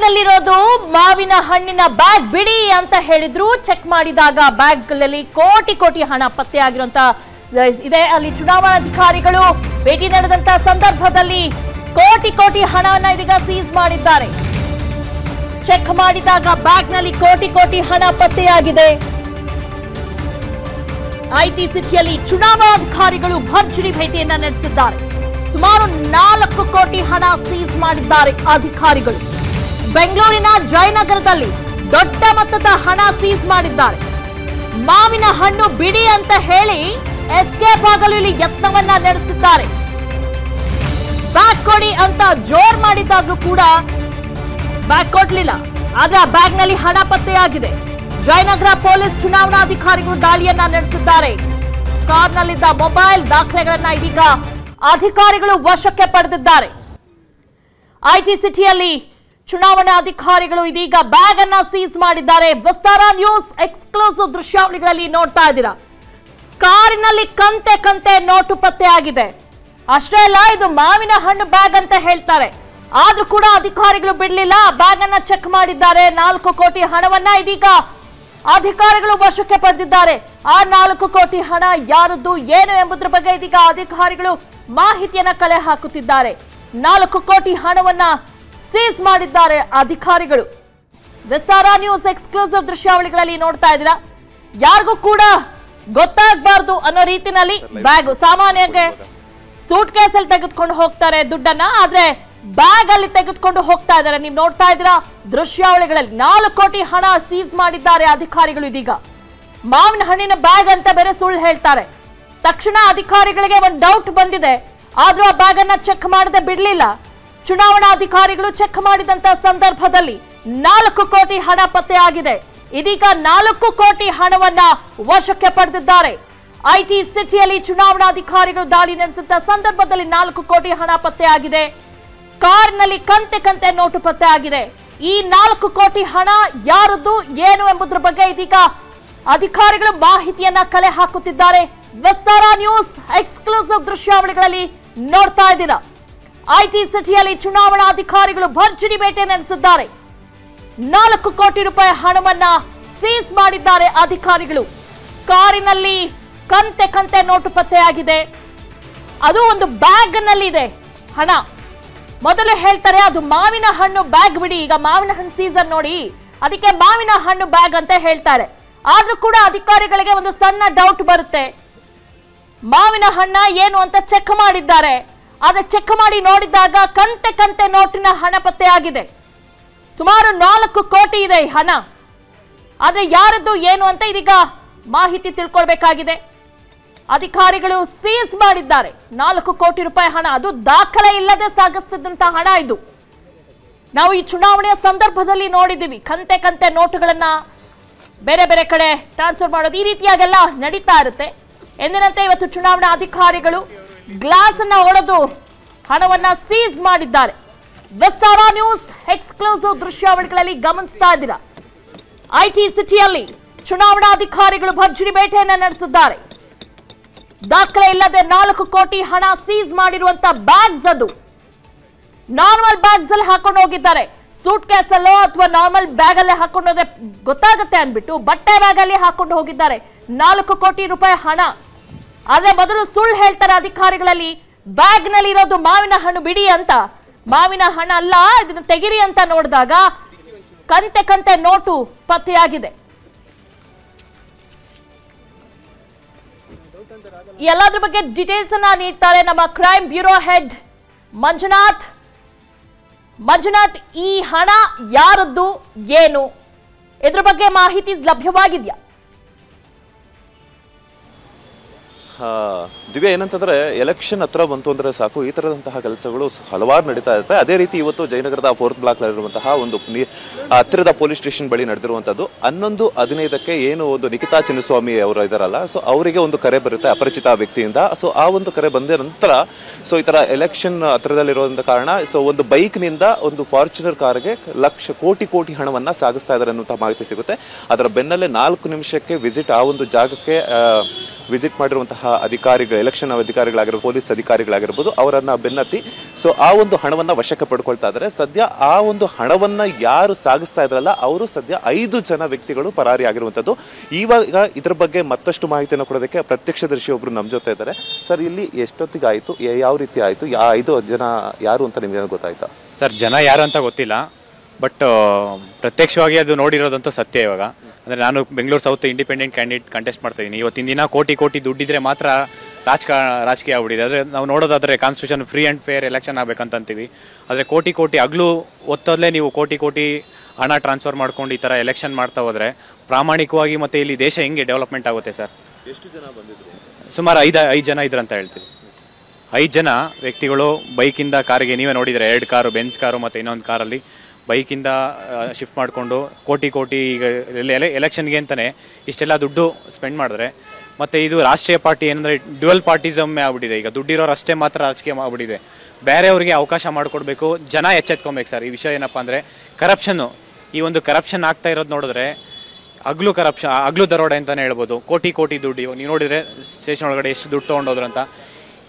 ಬ್ಯಾಗ್ನಲ್ಲಿರೋದು ಮಾವಿನ ಹಣ್ಣಿನ ಬ್ಯಾಗ್ ಬಿಡಿ ಅಂತ ಹೇಳಿದ್ರು. ಚೆಕ್ ಮಾಡಿದಾಗ ಬ್ಯಾಗ್ನಲ್ಲಿ ಕೋಟಿ ಕೋಟಿ ಹಣ ಪತ್ತೆಯಾಗಿರುವಂತ ಇದೆ. ಅಲ್ಲಿ ಚುನಾವಣಾಧಿಕಾರಿಗಳು ಭೇಟಿ ನಡೆದಂತ ಸಂದರ್ಭದಲ್ಲಿ ಕೋಟಿ ಕೋಟಿ ಹಣವನ್ನ ಇದೀಗ ಸೀಸ್ ಮಾಡಿದ್ದಾರೆ. ಚೆಕ್ ಮಾಡಿದಾಗ ಬ್ಯಾಗ್ನಲ್ಲಿ ಕೋಟಿ ಕೋಟಿ ಹಣ ಪತ್ತೆಯಾಗಿದೆ. ಐಟಿ ಸಿಟಿಯಲ್ಲಿ ಚುನಾವಣಾಧಿಕಾರಿಗಳು ಭರ್ಜರಿ ಭೇಟಿಯನ್ನ ನಡೆಸಿದ್ದಾರೆ. ಸುಮಾರು 4 ಕೋಟಿ ಹಣ ಸೀಸ್ ಮಾಡಿದ್ದಾರೆ ಅಧಿಕಾರಿಗಳು. ಬೆಂಗಳೂರಿನ ಜಯನಗರದಲ್ಲಿ ದೊಡ್ಡ ಮೊತ್ತದ ಹಣ ಸೀಸ್ ಮಾಡಿದ್ದಾರೆ. ಮಾವಿನ ಹಣ್ಣು ಬಿಡಿ ಅಂತ ಹೇಳಿ ಎಸ್ಕೇಪ್ ಆಗಲು ಇಲ್ಲಿ ಯತ್ನವನ್ನ ನಡೆಸಿದ್ದಾರೆ. ಬ್ಯಾಗ್ ಕೊಡಿ ಅಂತ ಜೋರ್ ಮಾಡಿದಾಗ್ಲೂ ಕೂಡ ಬ್ಯಾಗ್ ಕೊಡ್ಲಿಲ್ಲ. ಆದ್ರೆ ಆ ಬ್ಯಾಗ್ನಲ್ಲಿ ಹಣ ಪತ್ತೆಯಾಗಿದೆ. ಜಯನಗರ ಪೊಲೀಸ್ ಚುನಾವಣಾಧಿಕಾರಿಗಳು ದಾಳಿಯನ್ನ ನಡೆಸಿದ್ದಾರೆ. ಕಾರ್ನಲ್ಲಿದ್ದ ಮೊಬೈಲ್ ದಾಖಲೆಗಳನ್ನ ಇದೀಗ ಅಧಿಕಾರಿಗಳು ವಶಕ್ಕೆ ಪಡೆದಿದ್ದಾರೆ. ಐಟಿ ಸಿಟಿಯಲ್ಲಿ ಚುನಾವಣಾಧಿಕಾರಿಗಳು ಇದೀಗ ಬ್ಯಾಗ್ ಅನ್ನ ಸೀಸ್ ಮಾಡಿದ್ದಾರೆ. ವಿಸ್ತಾರ ನ್ಯೂಸ್ ಎಕ್ಸ್ಕ್ಲೂಸಿವ್ ದೃಶ್ಯಾವಳಿಗಳಲ್ಲಿ ನೋಡ್ತಾ ಇದ್ದೀರಾ. ಕಾರಿನಲ್ಲಿ ಕಂತೆ ಕಂತೆ ನೋಟು ಪತ್ತೆಯಾಗಿದೆ. ಅಷ್ಟೇ ಅಲ್ಲ, ಇದು ಮಾವಿನ ಹಣ್ಣು ಬ್ಯಾಗ್ ಅಂತ ಹೇಳ್ತಾರೆ. ಆದ್ರೂ ಕೂಡ ಅಧಿಕಾರಿಗಳು ಬಿಡಲಿಲ್ಲ. ಬ್ಯಾಗ್ ಅನ್ನ ಚೆಕ್ ಮಾಡಿದ್ದಾರೆ. 4 ಕೋಟಿ ಹಣವನ್ನ ಇದೀಗ ಅಧಿಕಾರಿಗಳು ವಶಕ್ಕೆ ಪಡೆದಿದ್ದಾರೆ. ಆ 4 ಕೋಟಿ ಹಣ ಯಾರದ್ದು ಏನು ಎಂಬುದರ ಬಗ್ಗೆ ಇದೀಗ ಅಧಿಕಾರಿಗಳು ಮಾಹಿತಿಯನ್ನ ಕಲೆ ಹಾಕುತ್ತಿದ್ದಾರೆ. 4 ಕೋಟಿ ಹಣವನ್ನ ಸೀಸ್ ಮಾಡಿದ್ದಾರೆ ಅಧಿಕಾರಿಗಳು. ವಿಸ್ತಾರ ನ್ಯೂಸ್ ಎಕ್ಸ್ಕ್ಲೂಸಿವ್ ದೃಶ್ಯಾವಳಿಗಳಲ್ಲಿ ನೋಡ್ತಾ ಇದ್ದೀರಾ. ಯಾರಿಗೂ ಕೂಡ ಗೊತ್ತಾಗಬಾರ್ದು ಅನ್ನೋ ರೀತಿನಲ್ಲಿ ಬ್ಯಾಗ್, ಸಾಮಾನ್ಯಕ್ಕೆ ಸೂಟ್ ಕೇಸ್ ಅಲ್ಲಿ ತೆಗೆದುಕೊಂಡು ಹೋಗ್ತಾರೆ ದುಡ್ಡನ್ನ, ಆದ್ರೆ ಬ್ಯಾಗ್ ಅಲ್ಲಿ ತೆಗೆದುಕೊಂಡು ಹೋಗ್ತಾ ಇದ್ದಾರೆ. ನೀವು ನೋಡ್ತಾ ಇದ್ದೀರಾ ದೃಶ್ಯಾವಳಿಗಳಲ್ಲಿ 4 ಕೋಟಿ ಹಣ ಸೀಸ್ ಮಾಡಿದ್ದಾರೆ ಅಧಿಕಾರಿಗಳು. ಇದೀಗ ಮಾವಿನ ಹಣ್ಣಿನ ಬ್ಯಾಗ್ ಅಂತ ಬೇರೆ ಸುಳ್ಳು ಹೇಳ್ತಾರೆ. ತಕ್ಷಣ ಅಧಿಕಾರಿಗಳಿಗೆ ಒಂದು ಡೌಟ್ ಬಂದಿದೆ. ಆದ್ರೂ ಆ ಬ್ಯಾಗ್ ಅನ್ನ ಚೆಕ್ ಮಾಡದೆ ಬಿಡ್ಲಿಲ್ಲ. ಚುನಾವಣಾಧಿಕಾರಿಗಳು ಚೆಕ್ ಮಾಡಿದಂತ ಸಂದರ್ಭದಲ್ಲಿ 4 ಕೋಟಿ ಹಣ ಪತ್ತೆಯಾಗಿದೆ. ಇದೀಗ 4 ಕೋಟಿ ಹಣವನ್ನ ವಶಕ್ಕೆ ಪಡೆದಿದ್ದಾರೆ. ಐಟಿ ಸಿಟಿಯಲ್ಲಿ ಚುನಾವಣಾಧಿಕಾರಿಗಳು ದಾಳಿ ನಡೆಸಿದ ಸಂದರ್ಭದಲ್ಲಿ 4 ಕೋಟಿ ಹಣ ಪತ್ತೆಯಾಗಿದೆ. ಕಾರ್ನಲ್ಲಿ ಕಂತೆ ಕಂತೆ ನೋಟು ಪತ್ತೆಯಾಗಿದೆ. ಈ 4 ಕೋಟಿ ಹಣ ಯಾರದ್ದು ಏನು ಎಂಬುದರ ಬಗ್ಗೆ ಇದೀಗ ಅಧಿಕಾರಿಗಳು ಮಾಹಿತಿಯನ್ನ ಕಲೆ ಹಾಕುತ್ತಿದ್ದಾರೆ. ವಿಸ್ತಾರ ನ್ಯೂಸ್ ಎಕ್ಸ್ಕ್ಲೂಸಿವ್ ದೃಶ್ಯಾವಳಿಗಳಲ್ಲಿ ನೋಡ್ತಾ ಇದ್ದೀರಾ. ಐಟಿ ಸಿಟಿಯಲ್ಲಿ ಚುನಾವಣಾಧಿಕಾರಿಗಳು ಭರ್ಜರಿ ಬೇಟೆ ನಡೆಸಿದ್ದಾರೆ. 4 ಕೋಟಿ ರೂಪಾಯಿ ಹಣವನ್ನ ಸೀಸ್ ಮಾಡಿದ್ದಾರೆ ಅಧಿಕಾರಿಗಳು. ಕಾರಿನಲ್ಲಿ ಕಂತೆ ಕಂತೆ ನೋಟು ಪತ್ತೆಯಾಗಿದೆ. ಅದು ಒಂದು ಬ್ಯಾಗ್ ನಲ್ಲಿ ಇದೆ ಹಣ. ಮೊದಲು ಹೇಳ್ತಾರೆ ಅದು ಮಾವಿನ ಹಣ್ಣು ಬ್ಯಾಗ್ ಬಿಡಿ, ಈಗ ಮಾವಿನ ಹಣ್ಣು ಸೀಸನ್ ನೋಡಿ, ಅದಕ್ಕೆ ಮಾವಿನ ಹಣ್ಣು ಬ್ಯಾಗ್ ಅಂತ ಹೇಳ್ತಾರೆ. ಆದ್ರೂ ಕೂಡ ಅಧಿಕಾರಿಗಳಿಗೆ ಒಂದು ಸಣ್ಣ ಡೌಟ್ ಬರುತ್ತೆ. ಮಾವಿನ ಹಣ್ಣ ಏನು ಅಂತ ಚೆಕ್ ಮಾಡಿದ್ದಾರೆ. ಆದ್ರೆ ಚೆಕ್ ಮಾಡಿ ನೋಡಿದಾಗ ಕಂತೆ ಕಂತೆ ನೋಟಿನ ಹಣ ಪತ್ತೆಯಾಗಿದೆ. ಸುಮಾರು 4 ಕೋಟಿ ಇದೆ ಈ ಹಣ. ಆದ್ರೆ ಯಾರದ್ದು ಏನು ಅಂತ ಇದೀಗ ಮಾಹಿತಿ ತಿಳ್ಕೊಳ್ಬೇಕಾಗಿದೆ. ಅಧಿಕಾರಿಗಳು ಸೀಸ್ ಮಾಡಿದ್ದಾರೆ 4 ಕೋಟಿ ರೂಪಾಯಿ ಹಣ. ಅದು ದಾಖಲೆ ಇಲ್ಲದೆ ಸಾಗಿಸ್ತಿದ್ದಂತ ಹಣ ಇದು. ನಾವು ಈ ಚುನಾವಣೆಯ ಸಂದರ್ಭದಲ್ಲಿ ನೋಡಿದ್ದೀವಿ, ಕಂತೆ ಕಂತೆ ನೋಟುಗಳನ್ನ ಬೇರೆ ಬೇರೆ ಕಡೆ ಟ್ರಾನ್ಸ್ಫರ್ ಮಾಡೋದು, ಈ ರೀತಿಯಾಗೆಲ್ಲ ನಡೀತಾ ಇರುತ್ತೆ. ಎಂದಿನಂತೆ ಇವತ್ತು ಚುನಾವಣಾ ಅಧಿಕಾರಿಗಳು ಗ್ಲಾಸ್ ಅನ್ನ ಒಡೆದು ಹಣವನ್ನ ಸೀಸ್ ಮಾಡಿದ್ದಾರೆ. ವಿಸ್ತಾರ ನ್ಯೂಸ್ ಎಕ್ಸ್ಕ್ಲೂಸಿವ್ ದೃಶ್ಯಾವಳಿಗಳಲ್ಲಿ ಗಮನಿಸ್ತಾ ಇದ್ದೀರಾ. ಐಟಿ ಸಿಟಿಯಲ್ಲಿ ಚುನಾವಣಾಧಿಕಾರಿಗಳು ಭರ್ಜರಿ ಬೇಟೆಯನ್ನ ನಡೆಸಿದ್ದಾರೆ. ದಾಖಲೆ ಇಲ್ಲದೆ 4 ಕೋಟಿ ಹಣ ಸೀಸ್ ಮಾಡಿರುವಂತ ಬ್ಯಾಗ್ಸ್, ಅದು ನಾರ್ಮಲ್ ಬ್ಯಾಗ್ಸ್ ಅಲ್ಲಿ ಹಾಕೊಂಡು ಹೋಗಿದ್ದಾರೆ. ಸೂಟ್ ಕೇಸ್ ಅಲ್ಲೋ ಅಥವಾ ನಾರ್ಮಲ್ ಬ್ಯಾಗ್ ಅಲ್ಲೇ ಹಾಕೊಂಡು ಹೋದ್ರೆ ಗೊತ್ತಾಗುತ್ತೆ ಅಂದ್ಬಿಟ್ಟು ಬಟ್ಟೆ ಬ್ಯಾಗ್ ಅಲ್ಲಿ ಹಾಕೊಂಡು ಹೋಗಿದ್ದಾರೆ 4 ಕೋಟಿ ರೂಪಾಯಿ ಹಣ. ಆದ್ರೆ ಮೊದಲು ಸುಳ್ಳು ಹೇಳ್ತಾರೆ ಅಧಿಕಾರಿಗಳಲ್ಲಿ, ಬ್ಯಾಗ್ ನಲ್ಲಿ ಇರೋದು ಮಾವಿನ ಹಣ್ಣು ಬಿಡಿ ಅಂತ. ಮಾವಿನ ಹಣ್ಣು ಅಲ್ಲ, ಇದನ್ನ ತೆಗಿರಿ ಅಂತ ನೋಡಿದಾಗ ಕಂತೆ ಕಂತೆ ನೋಟು ಪತ್ತೆಯಾಗಿದೆ. ಎಲ್ಲದ್ರ ಬಗ್ಗೆ ಡೀಟೇಲ್ಸ್ ಅನ್ನ ನೀಡ್ತಾರೆ ನಮ್ಮ crime bureau head Manjunath. Manjunath, ಈ ಹಣ ಯಾರದ್ದು ಏನು ಇದ್ರ ಬಗ್ಗೆ ಮಾಹಿತಿ ಲಭ್ಯವಾಗಿದೆಯಾ? ದಿವ್ಯ, ಏನಂತಂದ್ರೆ ಎಲೆಕ್ಷನ್ ಹತ್ರ ಬಂತು ಅಂದ್ರೆ ಸಾಕು ಈ ತರದಂತಹ ಕೆಲಸಗಳು ಹಲವಾರು ನಡೀತಾ ಇರುತ್ತೆ. ಅದೇ ರೀತಿ ಇವತ್ತು ಜಯನಗರದ 4th ಬ್ಲಾಕ್ ನಲ್ಲಿರುವಂತಹ ಒಂದು ಹತ್ತಿರದ ಪೊಲೀಸ್ ಸ್ಟೇಷನ್ ಬಳಿ ನಡೆದಿರುವಂತದ್ದು 11:15ಕ್ಕೆ ಏನು ಒಂದು ನಿಖಿತಾ ಚಿನ್ನಸ್ವಾಮಿ ಅವರು ಇದಾರಲ್ಲ, ಸೊ ಅವರಿಗೆ ಒಂದು ಕರೆ ಬರುತ್ತೆ ಅಪರಿಚಿತ ವ್ಯಕ್ತಿಯಿಂದ. ಸೊ ಆ ಒಂದು ಕರೆ ಬಂದ ನಂತರ ಸೊ ಈ ತರ ಎಲೆಕ್ಷನ್ ಹತ್ರದಲ್ಲಿರುವಂತ ಕಾರಣ ಸೊ ಒಂದು ಬೈಕ್ ನಿಂದ ಒಂದು ಫಾರ್ಚುನರ್ ಕಾರ್ಗೆ ಕೋಟಿ ಹಣವನ್ನ ಸಾಗಿಸ್ತಾ ಇದ್ದಾರೆ ಅನ್ನುವಂತಹ ಮಾಹಿತಿ ಸಿಗುತ್ತೆ. ಅದರ ಬೆನ್ನಲ್ಲೇ 4 ನಿಮಿಷಕ್ಕೆ ವಿಸಿಟ್ ಆ ಒಂದು ಜಾಗಕ್ಕೆ ವಿಸಿಟ್ ಮಾಡಿರುವಂತಹ ಅಧಿಕಾರಿಗಳು, ಎಲೆಕ್ಷನ್ ಅಧಿಕಾರಿಗಳಾಗಿರ್ಬೋದು, ಪೊಲೀಸ್ ಅಧಿಕಾರಿಗಳಾಗಿರ್ಬೋದು, ಅವರನ್ನ ಬೆನ್ನತ್ತಿ ಸೊ ಆ ಒಂದು ಹಣವನ್ನ ವಶಕ್ಕೆ ಪಡ್ಕೊಳ್ತಾ ಇದ್ದಾರೆ. ಸದ್ಯ ಆ ಒಂದು ಹಣವನ್ನ ಯಾರು ಸಾಗಿಸ್ತಾ ಇದ್ರಲ್ಲ ಅವರು ಸದ್ಯ 5 ಜನ ವ್ಯಕ್ತಿಗಳು ಪರಾರಿ ಆಗಿರುವಂತದ್ದು. ಇವಾಗ ಇದ್ರ ಬಗ್ಗೆ ಮತ್ತಷ್ಟು ಮಾಹಿತಿಯನ್ನು ಕೊಡೋದಕ್ಕೆ ಪ್ರತ್ಯಕ್ಷದರ್ಶಿ ಒಬ್ರು ನಮ್ಮ ಜೊತೆ ಇದ್ದಾರೆ. ಸರ್, ಇಲ್ಲಿ ಎಷ್ಟೊತ್ತಿಗೆ ಆಯ್ತು, ಯಾವ ರೀತಿ ಆಯ್ತು, 5 ಜನ ಯಾರು ಅಂತ ನಿಮ್ಗೆ ಗೊತ್ತಾಯ್ತಾ? ಸರ್, ಜನ ಯಾರು ಅಂತ ಗೊತ್ತಿಲ್ಲ, ಬಟ್ ಪ್ರತ್ಯಕ್ಷವಾಗಿ ಅದು ನೋಡಿರೋದಂತೂ ಸತ್ಯ. ಇವಾಗ ಅಂದರೆ ನಾನು Bengaluru south independent candidate contest ಮಾಡ್ತಾ ಇದ್ದೀನಿ. ಇವತ್ತಿನ ದಿನ ಕೋಟಿ ದುಡ್ಡಿದ್ರೆ ಮಾತ್ರ ರಾಜಕೀಯ ಆಗ್ಬಿಟ್ಟಿದೆ. ಆದರೆ ನಾವು ನೋಡೋದಾದರೆ constitution free and fair election ಆಗಬೇಕಂತೀವಿ. ಆದರೆ ಕೋಟಿ ಹಗಲು ಒತ್ತೋದ್ಲೇ ನೀವು ಕೋಟಿ ಹಣ ಟ್ರಾನ್ಸ್ಫರ್ ಮಾಡ್ಕೊಂಡು ಈ ಥರ ಎಲೆಕ್ಷನ್ ಮಾಡ್ತಾ ಹೋದರೆ ಪ್ರಾಮಾಣಿಕವಾಗಿ ಮತ್ತು ಇಲ್ಲಿ ದೇಶ ಹೆಂಗೆ ಡೆವಲಪ್ಮೆಂಟ್ ಆಗುತ್ತೆ ಸರ್? ಎಷ್ಟು ಜನ ಬಂದಿದ್ರು? ಸುಮಾರು 5 ಜನ ಇದ್ರಂತ ಹೇಳ್ತೀವಿ. 5 ಜನ ವ್ಯಕ್ತಿಗಳು ಬೈಕಿಂದ ಕಾರಿಗೆ, ನೀವೇ ನೋಡಿದರೆ 2 ಕಾರು, ಬೆನ್ಸ್ ಕಾರು ಮತ್ತು ಇನ್ನೊಂದು ಕಾರಲ್ಲಿ ಬೈಕಿಂದ ಶಿಫ್ಟ್ ಮಾಡಿಕೊಂಡು ಕೋಟಿ ಈಗ ಎಲೆಕ್ಷನ್ಗೆ ಅಂತಲೇ ಇಷ್ಟೆಲ್ಲ ದುಡ್ಡು ಸ್ಪೆಂಡ್ ಮಾಡಿದ್ರೆ, ಮತ್ತು ಇದು ರಾಷ್ಟ್ರೀಯ ಪಾರ್ಟಿ ಏನಂದರೆ ಡ್ಯುಯಲ್ ಪಾರ್ಟಿಸಮ್ ಆಗ್ಬಿಟ್ಟಿದೆ. ಈಗ ದುಡ್ಡಿರೋರಷ್ಟೇ ಮಾತ್ರ ರಾಜಕೀಯ ಆಗ್ಬಿಟ್ಟಿದೆ. ಬೇರೆಯವ್ರಿಗೆ ಅವಕಾಶ ಮಾಡಿಕೊಡ್ಬೇಕು, ಜನ ಎಚ್ಚೆತ್ಕೊಬೇಕು ಸರ್. ಈ ವಿಷಯ ಏನಪ್ಪ ಅಂದರೆ ಕರಪ್ಷನ್ನು. ಈ ಒಂದು ಕರಪ್ಷನ್ ಆಗ್ತಾ ಇರೋದು ನೋಡಿದ್ರೆ ಹಗ್ಲು ದರೋಡೆ ಅಂತಲೇ ಹೇಳ್ಬೋದು. ಕೋಟಿ ದುಡ್ಡು ನೀವು ನೋಡಿದರೆ ಸ್ಟೇಷನ್ ಒಳಗಡೆ ಎಷ್ಟು ದುಡ್ಡು ತೊಗೊಂಡೋದ್ರು ಅಂತ.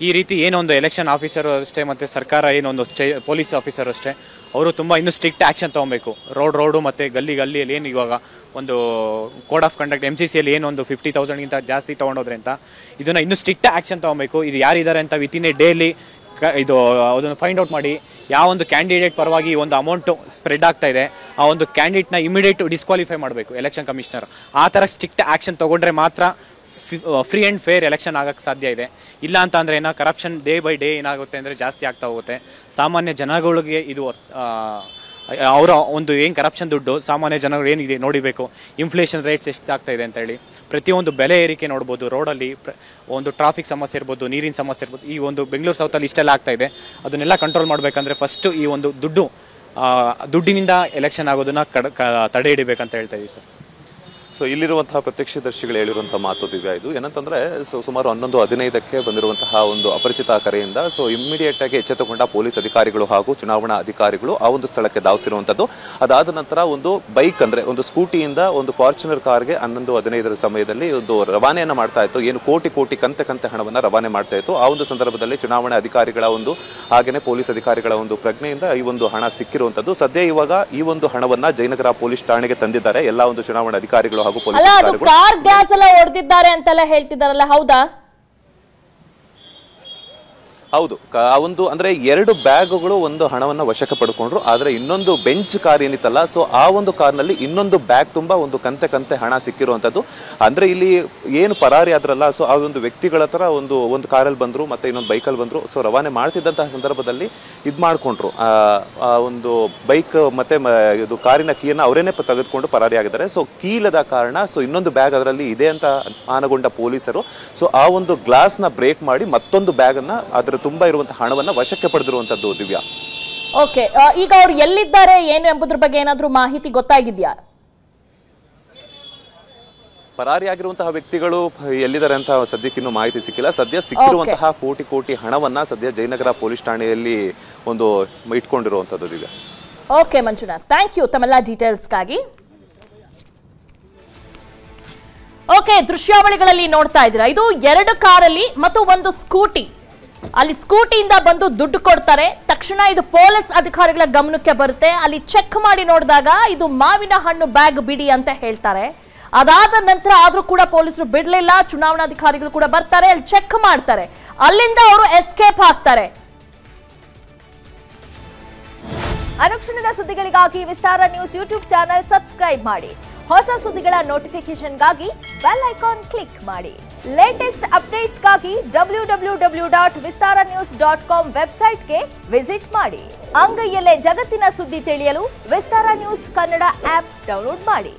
ಈ ರೀತಿ ಏನೊಂದು ಎಲೆಕ್ಷನ್ ಆಫೀಸರು ಅಷ್ಟೇ ಮತ್ತು ಸರ್ಕಾರ ಏನೊಂದು ಪೊಲೀಸ್ ಆಫೀಸರು ಅಷ್ಟೇ, ಅವರು ತುಂಬ ಇನ್ನೂ ಸ್ಟ್ರಿಕ್ಟ್ ಆ್ಯಕ್ಷನ್ ತೊಗೊಬೇಕು. ರೋಡು ಮತ್ತು ಗಲ್ಲಿಯಲ್ಲಿ ಏನು ಇವಾಗ ಒಂದು ಕೋಡ್ ಆಫ್ ಕಂಡಕ್ಟ್ MCCಯಲ್ಲಿ ಏನೊಂದು 50,000ಗಿಂತ ಜಾಸ್ತಿ ತೊಗೊಂಡೋದ್ರೆ ಅಂತ ಇದನ್ನು ಇನ್ನೂ ಸ್ಟ್ರಿಕ್ಟ್ ಆ್ಯಕ್ಷನ್ ತೊಗೊಬೇಕು. ಇದು ಯಾರಿದ್ದಾರೆ ಅಂತ ವಿತಿನ್ ಎ ಡೇಲಿ ಅದನ್ನು ಫೈಂಡ್ ಔಟ್ ಮಾಡಿ, ಯಾವ ಒಂದು ಕ್ಯಾಂಡಿಡೇಟ್ ಪರವಾಗಿ ಒಂದು ಅಮೌಂಟು ಸ್ಪ್ರೆಡ್ ಆಗ್ತಾ ಇದೆ ಆ ಒಂದು ಕ್ಯಾಂಡಿಡೇಟ್ನ ಇಮಿಡಿಯೇಟ್ ಡಿಸ್ಕ್ವಾಲಿಫೈ ಮಾಡಬೇಕು ಎಲೆಕ್ಷನ್ ಕಮಿಷನರ್. ಆ ಥರ ಸ್ಟ್ರಿಕ್ಟ್ ಆ್ಯಕ್ಷನ್ ತೊಗೊಂಡ್ರೆ ಮಾತ್ರ ಫ್ರೀ ಆ್ಯಂಡ್ ಫೇರ್ ಎಲೆಕ್ಷನ್ ಆಗೋಕ್ಕೆ ಸಾಧ್ಯ ಇದೆ. ಇಲ್ಲ ಅಂತ ಅಂದರೆ ಕರಪ್ಷನ್ ಡೇ ಬೈ ಡೇ ಏನಾಗುತ್ತೆ ಅಂದರೆ ಜಾಸ್ತಿ ಆಗ್ತಾ ಹೋಗುತ್ತೆ. ಸಾಮಾನ್ಯ ಜನಗಳಿಗೆ ಇದು ಅವರ ಒಂದು ಏನು ಕರಪ್ಷನ್ ದುಡ್ಡು ಸಾಮಾನ್ಯ ಜನಗಳು ಏನಿದೆ ನೋಡಿಬೇಕು. ಇನ್ಫ್ಲೇಷನ್ ರೇಟ್ಸ್ ಎಷ್ಟಾಗ್ತಾ ಇದೆ ಅಂತ ಹೇಳಿ ಪ್ರತಿಯೊಂದು ಬೆಲೆ ಏರಿಕೆ ನೋಡ್ಬೋದು. ರೋಡಲ್ಲಿ ಒಂದು ಟ್ರಾಫಿಕ್ ಸಮಸ್ಯೆ ಇರ್ಬೋದು, ನೀರಿನ ಸಮಸ್ಯೆ ಇರ್ಬೋದು. ಈ ಒಂದು ಬೆಂಗಳೂರು ಸೌತಲ್ಲಿ ಇಷ್ಟೆಲ್ಲ ಆಗ್ತಾ ಇದೆ. ಅದನ್ನೆಲ್ಲ ಕಂಟ್ರೋಲ್ ಮಾಡಬೇಕಂದ್ರೆ ಫಸ್ಟು ಈ ಒಂದು ದುಡ್ಡಿನಿಂದ ಎಲೆಕ್ಷನ್ ಆಗೋದನ್ನ ತಡೆ ಹಿಡಿಬೇಕಂತ ಹೇಳ್ತಾ ಇದ್ದೀವಿ ಸರ್. ಸೊ ಇಲ್ಲಿರುವಂತಹ ಪ್ರತ್ಯಕ್ಷದರ್ಶಿಗಳು ಹೇಳಿರುವಂತಹ ಮಾತು ದಿವ್ಯಾ, ಇದು ಏನಂತಂದ್ರೆ ಸುಮಾರು 11:15ಕ್ಕೆ ಬಂದಿರುವಂತಹ ಒಂದು ಅಪರಿಚಿತ ಕರೆಯಿಂದ ಇಮ್ಮಿಡಿಯೇಟ್ ಆಗಿ ಎಚ್ಚೆತ್ತುಕೊಂಡ ಪೊಲೀಸ್ ಅಧಿಕಾರಿಗಳು ಹಾಗೂ ಚುನಾವಣಾ ಅಧಿಕಾರಿಗಳು ಆ ಒಂದು ಸ್ಥಳಕ್ಕೆ ಧಾವಿಸಿರುವಂತದ್ದು. ಅದಾದ ನಂತರ ಒಂದು ಬೈಕ್ ಅಂದ್ರೆ ಒಂದು ಸ್ಕೂಟಿಯಿಂದ ಒಂದು ಫಾರ್ಚುನರ್ ಕಾರ್ಗೆ 11:15 ಸಮಯದಲ್ಲಿ ಒಂದು ರವಾನೆಯನ್ನ ಮಾಡ್ತಾ ಇತ್ತು. ಏನು ಕೋಟಿ ಕಂತೆ ಹಣವನ್ನ ರವಾನೆ ಮಾಡ್ತಾ ಇತ್ತು. ಆ ಒಂದು ಸಂದರ್ಭದಲ್ಲಿ ಚುನಾವಣಾ ಅಧಿಕಾರಿಗಳ ಒಂದು ಹಾಗೇನೆ ಪೊಲೀಸ್ ಅಧಿಕಾರಿಗಳ ಒಂದು ಪ್ರಜ್ಞೆಯಿಂದ ಈ ಒಂದು ಹಣ ಸಿಕ್ಕಿರುವಂತದ್ದು. ಸದ್ಯ ಇವಾಗ ಈ ಒಂದು ಹಣವನ್ನ ಜಯನಗರ ಪೊಲೀಸ್ ಠಾಣೆಗೆ ತಂದಿದ್ದಾರೆ ಎಲ್ಲಾ ಒಂದು ಚುನಾವಣಾ ಅಧಿಕಾರಿಗಳು. ಅಲ್ಲ, ಅದು ಕಾರ್ ಗ್ಯಾಸ್ ಎಲ್ಲ ಹೊಡೆದಿದ್ದಾರೆ ಅಂತೆಲ್ಲ ಹೇಳ್ತಿದಾರಲ್ಲ, ಹೌದಾ? ಹೌದು, ಒಂದು ಅಂದ್ರೆ 2 ಬ್ಯಾಗ್ಗಳು ಒಂದು ಹಣವನ್ನ ವಶಕ್ಕೆ ಪಡ್ಕೊಂಡ್ರು. ಆದ್ರೆ ಇನ್ನೊಂದು ಬೆಂಚ್ ಕಾರ್ ಏನಿತ್ತಲ್ಲ, ಆ ಒಂದು ಕಾರ್ನಲ್ಲಿ ಇನ್ನೊಂದು ಬ್ಯಾಗ್ ತುಂಬಾ ಒಂದು ಕಂತೆ ಹಣ ಸಿಕ್ಕಿರುವಂತದ್ದು. ಅಂದ್ರೆ ಇಲ್ಲಿ ಏನು ಪರಾರಿ ಆದ್ರಲ್ಲ, ಆ ಒಂದು ವ್ಯಕ್ತಿಗಳ ತರ ಒಂದು ಕಾರಲ್ಲಿ ಬಂದ್ರು, ಮತ್ತೆ ಇನ್ನೊಂದು ಬೈಕಲ್ಲಿ ಬಂದ್ರು. ರವಾನೆ ಮಾಡ್ತಿದ್ದಂತಹ ಸಂದರ್ಭದಲ್ಲಿ ಇದ್ ಮಾಡ್ಕೊಂಡ್ರು. ಒಂದು ಬೈಕ್ ಮತ್ತೆ ಇದು ಕಾರಿನ ಕೀಯನ್ನ ಅವರೇನೆ ತೆಗೆದುಕೊಂಡು ಪರಾರಿ ಆಗಿದ್ದಾರೆ. ಕೀಲದ ಕಾರಣ ಇನ್ನೊಂದು ಬ್ಯಾಗ್ ಅದರಲ್ಲಿ ಇದೆ ಅಂತ ಅನುಗೊಂಡ ಪೊಲೀಸರು ಆ ಒಂದು ಗ್ಲಾಸ್ ನ ಬ್ರೇಕ್ ಮಾಡಿ ಮತ್ತೊಂದು ಬ್ಯಾಗ್ ಅನ್ನ ಅದರ ತುಂಬಾ ಇರುವಂತಹ ಹಣವನ್ನ ವಶಕ್ಕೆ ಪಡೆದಿರುವಂತದ್ದು. ದಿವ್ಯಾ, ಓಕೆ, ಈಗ ಅವ್ರು ಎಲ್ಲಿದ್ದಾರೆ ಏನು ಎಂಬುದ್ರ ಬಗ್ಗೆ ಏನಾದ್ರೂ ಮಾಹಿತಿ ಗೊತ್ತಾಗಿದ್ಯಾ? ಪರಾರಿಯಾಗಿರುವಂತಹ ವ್ಯಕ್ತಿಗಳು ಎಲ್ಲಿದ್ದಾರೆ ಅಂತ ಸದ್ಯಕ್ಕೆ ಇನ್ನೂ ಮಾಹಿತಿ ಸಿಕ್ಕಿಲ್ಲ. ಸದ್ಯ ಸಿಕ್ಕಿರುವಂತಹ ಕೋಟಿ ಹಣವನ್ನ ಸದ್ಯ ಜಯನಗರ ಪೊಲೀಸ್ ಠಾಣೆಯಲ್ಲಿ ಒಂದು ಇಟ್ಕೊಂಡಿರುವಂತದ್ದು. Divya, okay Manjunath, thank you ತಮ್ಮೆಲ್ಲ ಡೀಟೇಲ್ಸ್ಗಾಗಿ. ಓಕೆ, ದೃಶ್ಯಾವಳಿಗಳಲ್ಲಿ ನೋಡ್ತಾ ಇದ್ದೀರಾ, ಇದು 2 ಕಾರಲ್ಲಿ ಮತ್ತು ಒಂದು ಸ್ಕೂಟಿ. ಅಲ್ಲಿ ಸ್ಕೂಟಿಯಿಂದ ಬಂದು ದುಡ್ಡು ಕೊಡ್ತಾರೆ. ತಕ್ಷಣ ಇದು ಪೊಲೀಸ್ ಅಧಿಕಾರಿಗಳ ಗಮನಕ್ಕೆ ಬರುತ್ತೆ. ಅಲ್ಲಿ ಚೆಕ್ ಮಾಡಿ ನೋಡಿದಾಗ ಇದು ಮಾವಿನ ಹಣ್ಣು ಬ್ಯಾಗ್ ಬಿಡಿ ಅಂತ ಹೇಳ್ತಾರೆ. ಅದಾದ ನಂತರ ಆದ್ರೂ ಕೂಡ ಪೊಲೀಸರು ಬಿಡ್ಲಿಲ್ಲ. ಚುನಾವಣಾಧಿಕಾರಿಗಳು ಕೂಡ ಬರ್ತಾರೆ, ಅಲ್ಲಿ ಚೆಕ್ ಮಾಡ್ತಾರೆ. ಅಲ್ಲಿಂದ ಅವರು ಎಸ್ಕೇಪ್ ಆಗ್ತಾರೆ. ಅನುಕ್ಷಣದ ಸುದ್ದಿಗಳಿಗಾಗಿ ವಿಸ್ತಾರ ನ್ಯೂಸ್ ಯೂಟ್ಯೂಬ್ ಚಾನೆಲ್ ಸಬ್ಸ್ಕ್ರೈಬ್ ಮಾಡಿ. ಹೊಸ ಸುದ್ದಿಗಳ ನೋಟಿಫಿಕೇಶನ್ಗಾಗಿ ಬೆಲ್ ಐಕಾನ್ ಕ್ಲಿಕ್ ಮಾಡಿ. ಲೇಟೆಸ್ಟ್ ಅಪ್ಡೇಟ್ಸ್ಗಾಗಿ www.vistaranews.com ವೆಬ್ಸೈಟ್ಗೆ ವಿಸಿಟ್ ಮಾಡಿ. ಅಂಗೈಯಲ್ಲೇ ಜಗತ್ತಿನ ಸುದ್ದಿ ತಿಳಿಯಲು ವಿಸ್ತಾರ ನ್ಯೂಸ್ ಕನ್ನಡ ಆಪ್ ಡೌನ್ಲೋಡ್ ಮಾಡಿ.